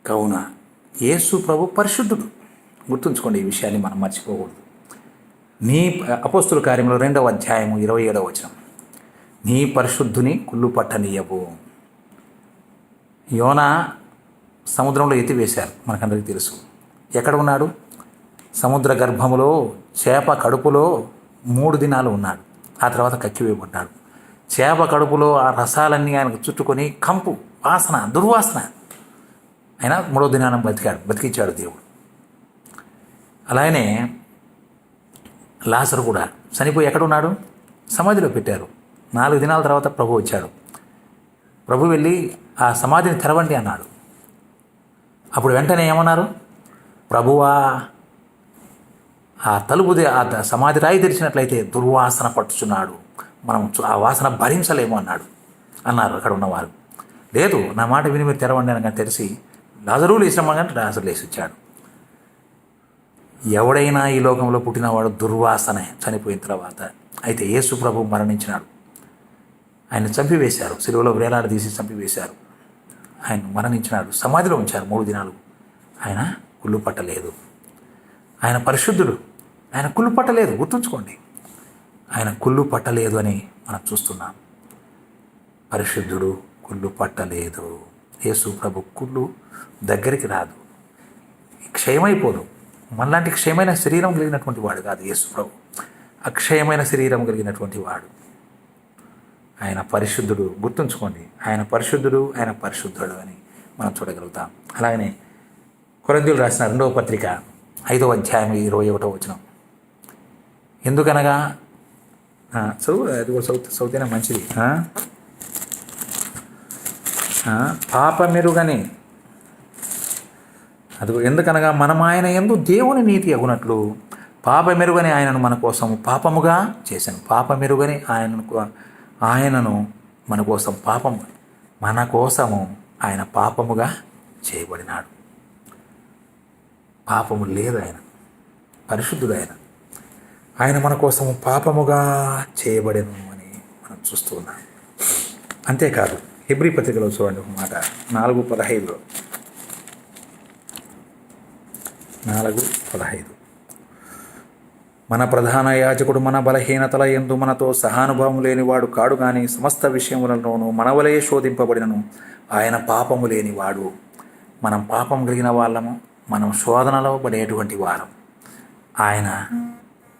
కావున యేసు ప్రభు పరిశుద్ధుడు. గుర్తుంచుకోండి, ఈ విషయాన్ని మనం మర్చిపోకూడదు. నీ అపోస్తుల కార్యంలో 2వ అధ్యాయము 27వ వచనం, నీ పరిశుద్ధుని కుళ్ళు పట్టనీయవు. యోనా సముద్రంలో ఎత్తివేశారు, మనకందరికీ తెలుసు. ఎక్కడ ఉన్నాడు? సముద్ర గర్భములో చేప కడుపులో 3 దినాలు ఉన్నాడు. ఆ తర్వాత కక్కివేయబడ్డాడు. చేప కడుపులో ఆ రసాలన్నీ ఆయనకు చుట్టుకొని కంపు, వాసన, దుర్వాసన. అయినా 3వ దినాన బతికించాడు దేవుడు. అలాగనే లాజరు కూడా చనిపోయి ఎక్కడున్నాడు? సమాధిలో పెట్టారు. 4 దినాల తర్వాత ప్రభు వచ్చాడు. ప్రభు వెళ్ళి ఆ సమాధిని తెరవండి అన్నాడు. అప్పుడు వెంటనే ఏమన్నారు? ప్రభువా, ఆ తలుపుది ఆ సమాధి రాయి తెరిచినట్లయితే దుర్వాసన పట్టుచున్నాడు, మనం ఆ వాసన భరించలేము అన్నారు అక్కడ ఉన్నవారు. లేదు, నా మాట విని మీరు తెరవండి అనగా తెలిసి లాజరు లేచినమ్మగానే లాజరు లేచి వచ్చాడు. ఎవడైనా ఈ లోకంలో పుట్టినవాడు దుర్వాసనే చనిపోయిన తర్వాత. అయితే యేసు ప్రభు మరణించినాడు. ఆయన చంపివేశారు, సిలువలో వేలాడదీసి చంపివేశారు. ఆయన మరణించినాడు, సమాధిలో ఉంచారు 3 దినాలు. ఆయన కుళ్ళు పట్టలేదు. ఆయన పరిశుద్ధుడు, ఆయన కుళ్ళు పట్టలేదు. గుర్తుంచుకోండి, ఆయన కుళ్ళు పట్టలేదు అని మనం చూస్తున్నాం. పరిశుద్ధుడు, కుళ్ళు పట్టలేదు. యేసు ప్రభు కుళ్ళు దగ్గరికి రాదు, క్షయమైపోదు. మనలాంటి క్షయమైన శరీరం కలిగినటువంటి వాడు కాదు యేసు ప్రభు. అక్షయమైన శరీరం కలిగినటువంటి వాడు. ఆయన పరిశుద్ధుడు. గుర్తుంచుకోండి, ఆయన పరిశుద్ధుడు, ఆయన పరిశుద్ధుడు అని మనం చూడగలుగుతాం. అలాగనే కొరింథీయులకు రాసిన 2వ పత్రిక 5వ అధ్యాయం 21వ వచనం, ఎందుకనగా చదువు, అది కూడా చదివితేనే మంచిది. పాపమెరుగని అది ఎందుకనగా మనం ఆయన యందు దేవుని నీతి అగునట్లు పాపమెరుగని ఆయనను మన కోసం పాపముగా చేశాను. పాపమెరుగని ఆయనను మన కోసం మన కోసము ఆయన పాపముగా చేయబడినాడు. పాపము లేదు, ఆయన పరిశుద్ధుడు. ఆయన మన కోసము పాపముగా చేయబడెను అని మనం చూస్తూ ఉన్నాం. అంతేకాదు, హెబ్రీ పత్రికలో చూడండి ఒక మాట, 4:15 మన ప్రధాన యాజకుడు మన బలహీనతల యందు మనతో సహానుభావం లేనివాడు కాడు, కానీ సమస్త విషయములలోనూ మనవలే శోధింపబడినను ఆయన పాపము లేనివాడు. మనం పాపం కలిగిన వాళ్ళము, మనం శోధనలో పడేటువంటి వారం. ఆయన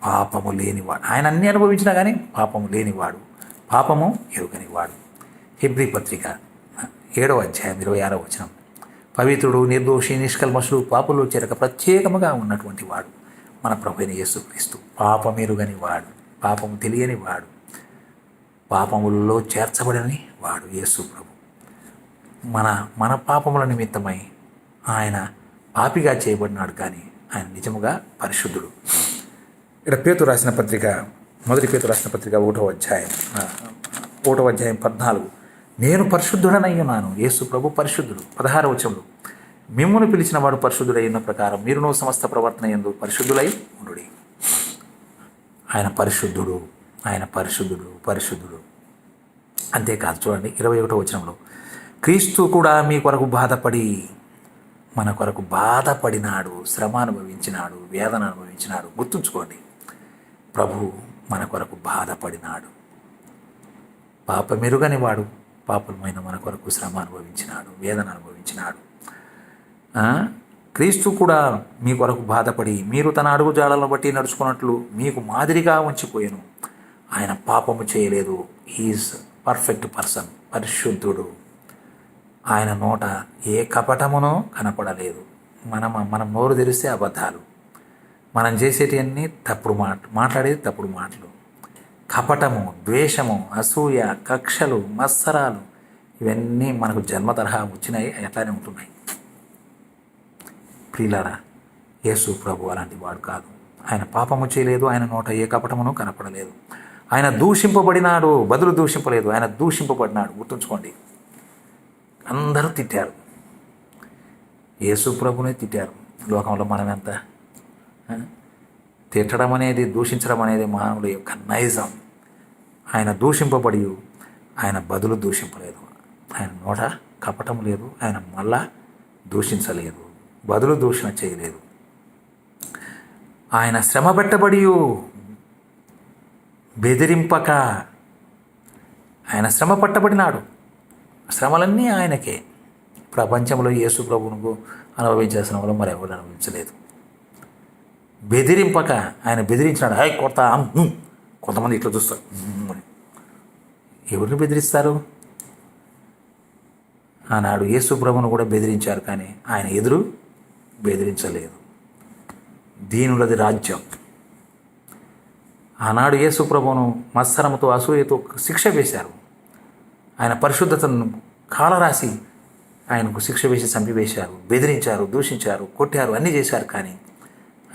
పాపము లేనివాడు. ఆయన అన్నీ అనుభవించినా కానీ పాపము లేనివాడు, పాపము ఎరుగనివాడు. హెబ్రీ పత్రిక 7వ అధ్యాయం 26వ వచనం, పవిత్రుడు, నిర్దోషి, నిష్కల్మషుడు, పాపులు చేరక ప్రత్యేకముగా ఉన్నటువంటి వాడు మన ప్రభువైన యేసుక్రీస్తు. పాపమెరుగని వాడు, పాపము తెలియని వాడు, పాపములలో చేర్చబడని వాడు యేసు ప్రభు. మన పాపముల నిమిత్తమై ఆయన పాపిగా చేయబడినాడు, కానీ ఆయన నిజముగా పరిశుద్ధుడు. ఇక్కడ పేతురు రాసిన పత్రిక, 1 పేతురు రాసిన పత్రిక 1వ అధ్యాయం 14, నేను పరిశుద్ధుడనై ఉన్నాను. యేసు ప్రభు పరిశుద్ధుడు. 16వ వచనంలో, మిమ్మును పిలిచిన వాడు పరిశుద్ధుడై ఉన్న ప్రకారం మీరును సమస్త ప్రవర్తన యందు పరిశుద్ధులై ఉండుడి. ఆయన పరిశుద్ధుడు, ఆయన పరిశుద్ధుడు. అంతేకాదు, చూడండి 21వ వచనంలో, క్రీస్తు కూడా మీ కొరకు బాధపడి మన కొరకు బాధపడినాడు, శ్రమ అనుభవించినాడు, వేదన అనుభవించినాడు. గుర్తుంచుకోండి, ప్రభు మన కొరకు బాధపడినాడు. పాపమెరుగని వాడు, పాపమైన మన కొరకు శ్రమ అనుభవించినాడు, వేదన అనుభవించినాడు. క్రీస్తు కూడా మీ కొరకు బాధపడి మీరు తన అడుగు జాడలను బట్టి నడుచుకున్నట్లు మీకు మాదిరిగా ఉంచిపోయాను. ఆయన పాపము చేయలేదు. హీఈస్ పర్ఫెక్ట్ పర్సన్, పరిశుద్ధుడు. ఆయన నోట ఏ కపటమునో కనపడలేదు. మనం నోరు తెరిస్తే అబద్ధాలు, మనం చేసేటివన్నీ తప్పుడు మాట్లాడేది తప్పుడు మాటలు, కపటము, ద్వేషము, అసూయ, కక్షలు, మత్సరాలు, ఇవన్నీ మనకు జన్మ తరహా వచ్చినాయి, అట్లానే ఉంటున్నాయి. ప్రియులారా, యేసు ప్రభు అలాంటి వాడు కాదు. ఆయన పాపము చేయలేదు, ఆయన నోట ఏ కపటమును కనపడలేదు. ఆయన దూషింపబడినాడు, బదులు దూషింపలేదు, ఆయన దూషింపబడినాడు. గుర్తుంచుకోండి, అందరూ తిట్టారు, యేసు ప్రభునే తిట్టారు. లోకంలో మనం ఎంత తిట్టడం అనేది, దూషించడం అనేది మానవుడి యొక్క నైజం. ఆయన దూషింపబడి ఆయన బదులు దూషింపలేదు. ఆయన నోట కపటం లేదు, ఆయన మళ్ళా దూషించలేదు, బదులు దూషణ చేయలేదు. ఆయన శ్రమ పెట్టబడి బెదిరింపక, ఆయన శ్రమ పట్టబడినాడు. శ్రమలన్నీ ఆయనకే. ప్రపంచంలో యేసు ప్రభువును అనుభవించిన శ్రమలు మరెవరు అనుభవించలేదు. బెదిరింపక, ఆయన బెదిరించినాడు. కొంతమంది ఇట్లా చూస్తారు. ఎవరిని బెదిరిస్తారు? ఆనాడు యేసు ప్రభువును కూడా బెదిరించారు, కానీ ఆయన ఎదురు బెదిరించలేదు. దీనులది రాజ్యం. ఆనాడు యేసు ప్రభువును మత్సరముతో, అసూయతో శిక్ష వేశారు. ఆయన పరిశుద్ధతను కాలరాసి ఆయనకు శిక్ష వేసి చంపివేశారు, బెదిరించారు, దూషించారు, కొట్టారు, అన్నీ చేశారు. కానీ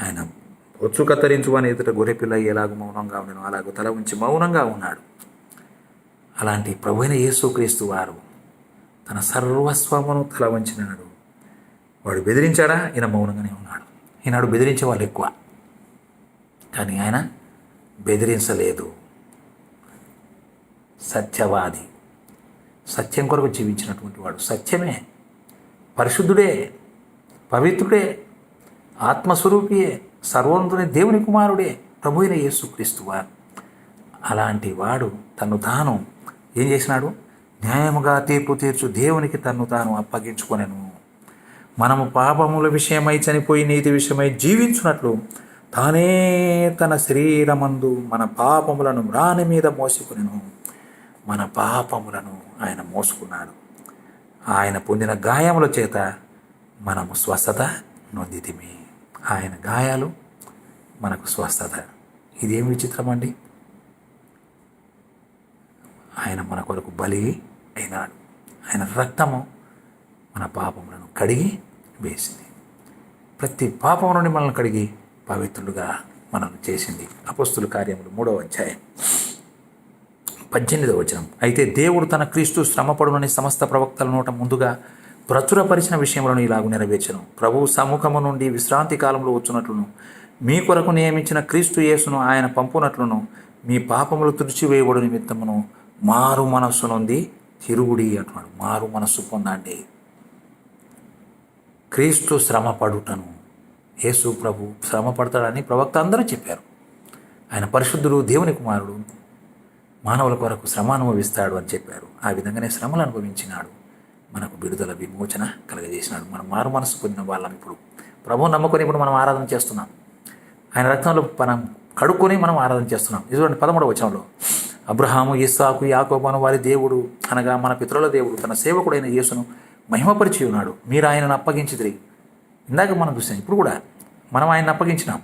ఆయన ఒచ్చు కత్తిరించు అని ఎదుట గొర్రెపిల్ల ఎలాగో మౌనంగా ఉండను అలాగో తల ఉంచి మౌనంగా ఉన్నాడు. అలాంటి ప్రభువైన యేసుక్రీస్తు వారు తన సర్వస్వమును తల వంచినాడు. వాడు బెదిరించాడా? ఈయన మౌనంగానే ఉన్నాడు. ఈనాడు బెదిరించే వాళ్ళు ఎక్కువ, కానీ ఆయన బెదిరించలేదు. సత్యవాది, సత్యం కొరకు జీవించినటువంటి వాడు. సత్యమే, పరిశుద్ధుడే, పవిత్రుడే, ఆత్మస్వరూపియే, సర్వోన్నతుని దేవుని కుమారుడే ప్రభువైన యేసుక్రీస్తు వారు. అలాంటి వాడు తను తాను ఏం చేసినాడు? న్యాయముగా తీర్పు తీర్చు దేవునికి తన్ను తాను అప్పగించుకొనెను. మనము పాపముల విషయమై చనిపోయి నీతి విషయమై జీవించున్నట్లు తానే తన శరీరమందు మన పాపములను మ్రాని మీద మోసుకొనెను. మన పాపములను ఆయన మోసుకున్నాడు. ఆయన పొందిన గాయముల చేత మనము స్వస్థత నొందితిమి. ఆయన గాయాలు మనకు స్వస్థత. ఇదేం విచిత్రం అండి! ఆయన మన కొరకు బలి అయినాడు. ఆయన రక్తము మన పాపములను కడిగి వేసింది. ప్రతి పాపం నుండి మనల్ని కడిగి పవిత్రులుగా మనల్ని చేసింది. అపొస్తలుల కార్యములు 3వ అధ్యాయం 18వ వచనం. అయితే దేవుడు తన క్రీస్తు శ్రమపడునని సమస్త ప్రవక్తల నోట ముందుగా ప్రచురపరిచిన విషయములను ఇలాగు నెరవేర్చెను. ప్రభువు సముఖము నుండి విశ్రాంతి కాలంలో వచ్చునట్లును, మీ కొరకు నియమించిన క్రీస్తు యేసును ఆయన పంపునట్లును, మీ పాపములు తుడిచివేయబడు నిమిత్తమును మారు మనస్సు నొంది తిరుగుడి అంటున్నాడు. మారు మనస్సు పొందండి. క్రీస్తు శ్రమ పడుటను, యేసు ప్రభు శ్రమ పడతాడని ప్రవక్త అందరూ చెప్పారు. ఆయన పరిశుద్ధుడు, దేవుని కుమారుడు, మానవుల కొరకు శ్రమ అనుభవిస్తాడు అని చెప్పారు. ఆ విధంగానే శ్రమలు అనుభవించినాడు. మనకు విడుదల, విమోచన కలగజేసినాడు. మనం మారు మనసు పొందిన వాళ్ళం. ఇప్పుడు ప్రభువు నమ్ముకొని ఇప్పుడు మనం ఆరాధన చేస్తున్నాం. ఆయన రక్తంలో మనం కడుక్కొని మనం ఆరాధన చేస్తున్నాం. ఇదిగోండి 13వ వచనంలో, అబ్రహాము, ఇస్సాకు, యాకోబు అను వారి దేవుడు అనగా మన పితరుల దేవుడు తన సేవకుడైన యేసును మహిమపరిచి ఉన్నాడు. మీరు ఆయనను అప్పగించితిరి. ఇందాక మనం చూసాం. ఇప్పుడు కూడా మనం ఆయనను అప్పగించినాం.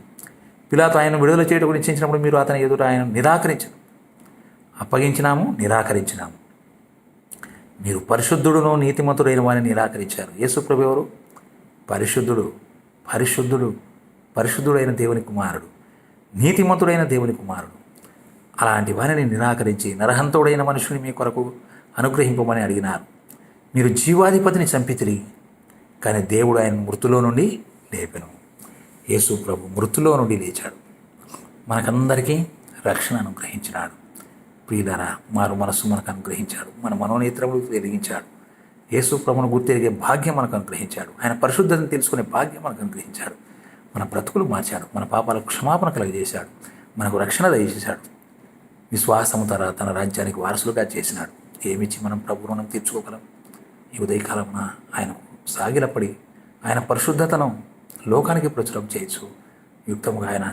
పిలాతు ఆయన విడుదల చేయడం గురించి నిశ్చయించినప్పుడు మీరు అతని ఎదుట ఆయన నిరాకరించారు. అప్పగించినాము, నిరాకరించినాము. మీరు పరిశుద్ధుడును నీతిమంతుడైన వారిని నిరాకరించారు. యేసు ప్రభు ఎవరు? పరిశుద్ధుడు, పరిశుద్ధుడు, పరిశుద్ధుడైన దేవుని కుమారుడు, నీతిమంతుడైన దేవుని కుమారుడు. అలాంటి వారిని నిరాకరించి నరహంతుడైన మనుషుని మీ కొరకు అనుగ్రహింపమని అడిగినారు. మీరు జీవాధిపతిని చంపితిరి, కానీ దేవుడు ఆయన మృతులో నుండి లేపెను. యేసు ప్రభు మృతులో నుండి లేచాడు. మనకందరికీ రక్షణ అనుగ్రహించినాడు. ప్రియులారా, మారు మనస్సు మనకు అనుగ్రహించాడు. మన మనోనేత్రములు వెలిగించాడు. యేసు ప్రభువును గుర్తెరిగే భాగ్యం మనకు అనుగ్రహించాడు. ఆయన పరిశుద్ధతను తెలుసుకునే భాగ్యం మనకు అనుగ్రహించాడు. మన బ్రతుకులు మార్చాడు. మన పాపాలకు క్షమాపణ కలగజేశాడు. మనకు రక్షణ దయచేశాడు. విశ్వాసము తన రాజ్యానికి వారసులుగా చేసినాడు. ఏమిచ్చి మనం ప్రభు రుణం తీర్చుకోగలం? ఈ ఉదయకాలమున ఆయనకు సాగిలపడి ఆయన పరిశుద్ధతను లోకానికి ప్రచురం చేయొచ్చు. యుక్తముగా ఆయన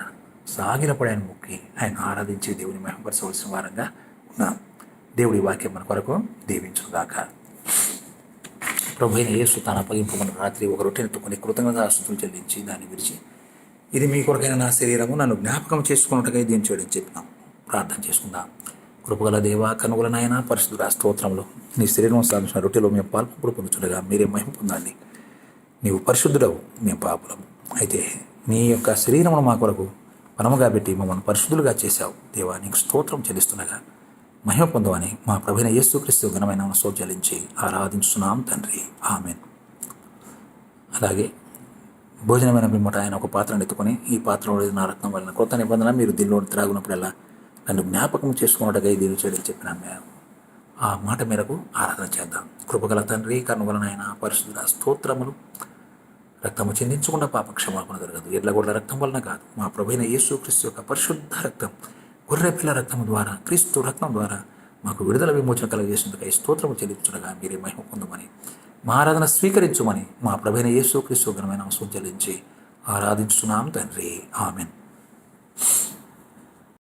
సాగిలపడి ఆయన మొక్కి ఆయన ఆరాధించి దేవుని మహిమపరచవలసిన వారంగా ఉన్నాం. దేవుడి వాక్యం మన కొరకు దీవించుగాక. ప్రభు అయిన యేసు తాను అప్పగింపమని రాత్రి ఒక రొట్టెను ఎత్తుకొని కృతజ్ఞతాస్తుతులు చెల్లించి దాన్ని విరిచి, ఇది మీ కొరకైన నా శరీరము, నన్ను జ్ఞాపకం చేసుకున్నట్టుగా దీన్ని చేయడం చెప్పినాం. ప్రార్థన చేసుకుందాం. కృపగల దేవ, కనుగల నాయన, పరిశుద్ధుడా, స్తోత్రంలో నీ శరీరం సాధించిన రొట్టెలో మేము పాల్పంపుడు పొందుతుండగా మీరే మహిమ పొందండి. నీవు పరిశుద్ధుడవు, మేము పాపులము. అయితే నీ యొక్క శరీరమును మా కొరకు పనముగా పెట్టి మమ్మల్ని పరిశుద్ధులుగా చేశావు. దేవా, నీకు స్తోత్రం చెల్లిస్తుండగా మహిమ పొందవని మా ప్రభువైన యేసుక్రీస్తు ఘనమైన స్తోత్రం చెల్లించి ఆరాధించున్నాం తండ్రి. ఆమేన్. అలాగే భోజనమైన పిమ్మట ఆయన ఒక పాత్రను ఎత్తుకొని, ఈ పాత్రలో నా రక్తం వలన కొత్త నిబంధన, మీరు దీనిలో త్రాగునప్పుడల్లా నన్ను జ్ఞాపకం చేసుకున్నట్టుగా దీన్ని చేయడం చెప్పినాను. మేము ఆ మాట మేరకు ఆరాధన చేద్దాం. కృపగల తండ్రి, కనుగల నాయన, పరిశుద్ధ స్తోత్రములు. రక్తము చెందించకుండా పాప క్షమాపణ జరగదు. ఎడ్లగొడ్ల రక్తం వలన కాదు, మా ప్రభువైన యేసుక్రీస్తు యొక్క పరిశుద్ధ రక్తం, గొర్రె పిల్ల రక్తం ద్వారా, క్రీస్తు రక్తం ద్వారా మాకు విడుదల విమోచన కలుగజేసినందుకై స్తోత్రము చెల్లించుండగా మీరే మహిమ పొందమని, మా ఆరాధన స్వీకరించుమని మా ప్రభువైన యేసుక్రీస్తు ఘనమైన అవసరం చెల్లించి ఆరాధించుతున్నాం తండ్రి. ఆమెన్.